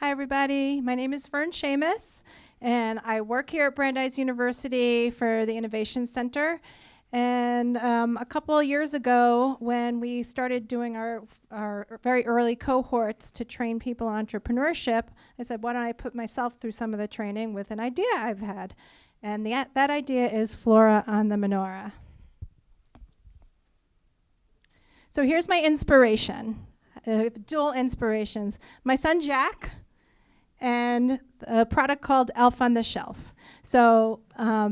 Hi, everybody. My name is Fern Seamus, and I work here at Brandeis University for the Innovation Center. And a couple of years ago, when we started doing our very early cohorts to train people in entrepreneurship, I said, why don't I put myself through some of the training with an idea I've had? And that idea is Flora on the Menorah. So here's my inspiration, dual inspirations. My son, Jack, and a product called Elf on the Shelf. So I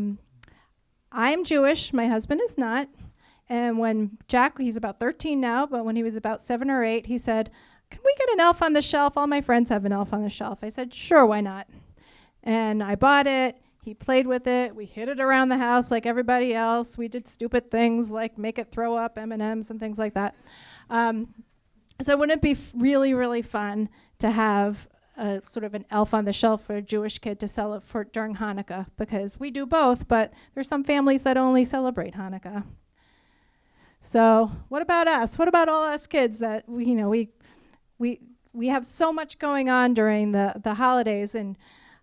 am Jewish, my husband is not, and when Jack, he's about 13 now, but when he was about 7 or 8, he said, can we get an elf on the shelf? All my friends have an elf on the shelf. I said, sure, why not? And I bought it, he played with it, we hid it around the house like everybody else, we did stupid things like make it throw up M&Ms and things like that. So wouldn't it be really, really fun to have sort of an elf on the shelf for a Jewish kid to sell it for during Hanukkah, because we do both, but there's some families that only celebrate Hanukkah. So what about us? What about all us kids that we have so much going on during the holidays, and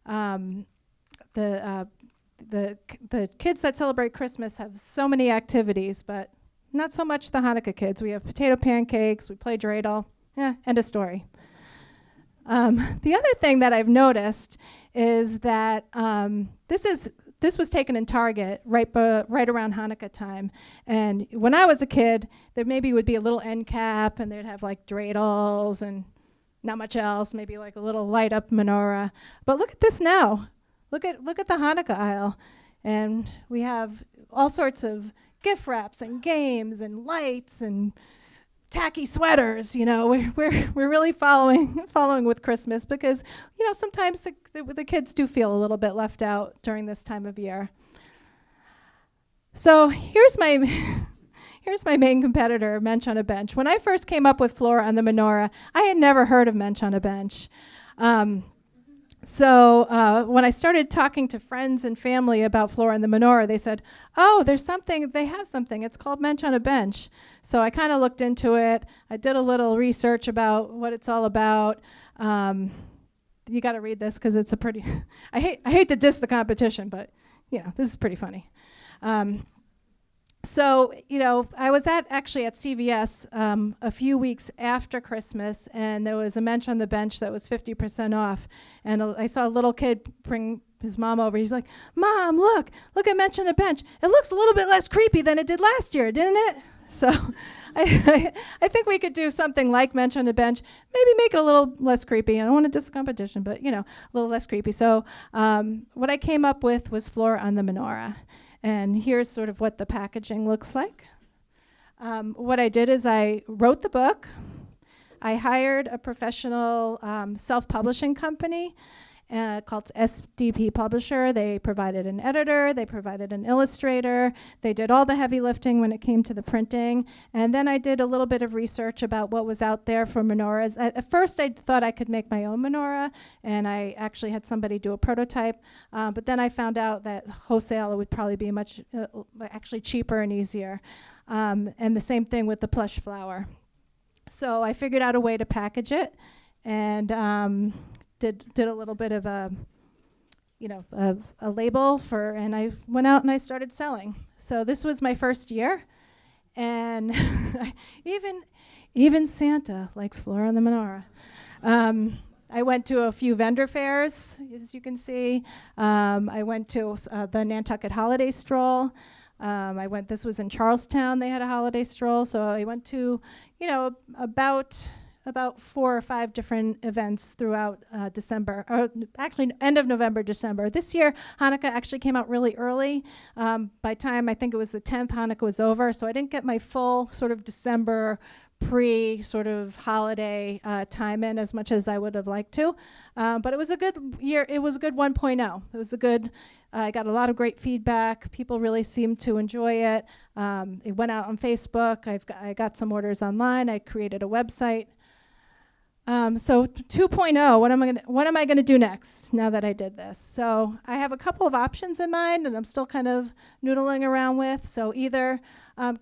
the kids that celebrate Christmas have so many activities, but not so much the Hanukkah kids. We have potato pancakes, we play dreidel, end of story. The other thing that I've noticed is that this was taken in Target right around Hanukkah time. And when I was a kid, there maybe would be a little end cap, and they'd have like dreidels and not much else, maybe like a little light up menorah. But look at this now. Look at the Hanukkah aisle, and we have all sorts of gift wraps and games and lights and tacky sweaters. We're really following with Christmas, because sometimes the kids do feel a little bit left out during this time of year. So here's my main competitor, Mensch on a Bench. When I first came up with Flora on the Menorah, I had never heard of Mensch on a Bench. So when I started talking to friends and family about Flora and the Menorah, they said, oh, they have something, it's called Mensch on a Bench. So I kind of looked into it. I did a little research about what it's all about. You got to read this, because it's a pretty, I hate to diss the competition, but this is pretty funny. So, I was actually at CVS a few weeks after Christmas, and there was a Mensch on the Bench that was 50% off. And I saw a little kid bring his mom over. He's like, Mom, look at Mensch on the Bench. It looks a little bit less creepy than it did last year, didn't it? So I think we could do something like Mensch on the Bench, maybe make it a little less creepy. I don't want to diss the competition, but, a little less creepy. So what I came up with was Flora on the Menorah. And here's sort of what the packaging looks like. What I did is I wrote the book. I hired a professional self-publishing company called SDP Publisher. They provided an editor. They provided an illustrator. They did all the heavy lifting when it came to the printing. And then I did a little bit of research about what was out there for menorahs. At first, I thought I could make my own menorah, and I actually had somebody do a prototype. But then I found out that wholesale would probably be much actually cheaper and easier. And the same thing with the plush flower. So I figured out a way to package it, and did a little bit of a label and I went out and I started selling. So this was my first year, and even Santa likes Flora on the Menorah. I went to a few vendor fairs, as you can see. I went to the Nantucket Holiday Stroll. This was in Charlestown, they had a holiday stroll, so I went to, about 4 or 5 different events throughout December, or actually end of November, December. This year, Hanukkah actually came out really early. By time, I think it was the 10th, Hanukkah was over, so I didn't get my full sort of December sort of holiday time in as much as I would have liked to. But it was a good year. It was a good 1.0. It was a good, I got a lot of great feedback. People really seemed to enjoy it. It went out on Facebook. I got some orders online. I created a website. So 2.0, what am I going to do next now that I did this? So I have a couple of options in mind, and I'm still kind of noodling around with. So either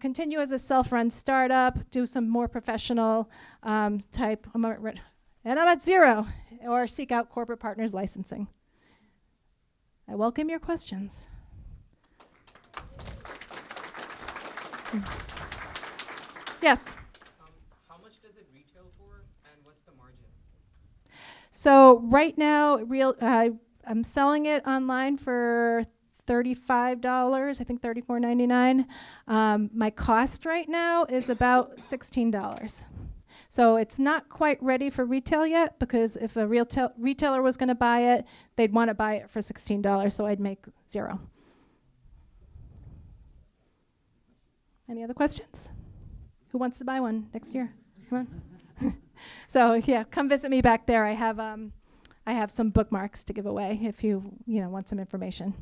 continue as a self-run startup, do some more professional type, and I'm at 0. or seek out corporate partners licensing. I welcome your questions. Yes. How much does it retail for, and what's the margin? So right now, I'm selling it online for $35. I think $34.99. My cost right now is about $16. So it's not quite ready for retail yet, because if a retailer was going to buy it, they'd want to buy it for $16. So I'd make $0. Any other questions? Who wants to buy one next year? Come on. So yeah, come visit me back there. I have some bookmarks to give away if you want some information.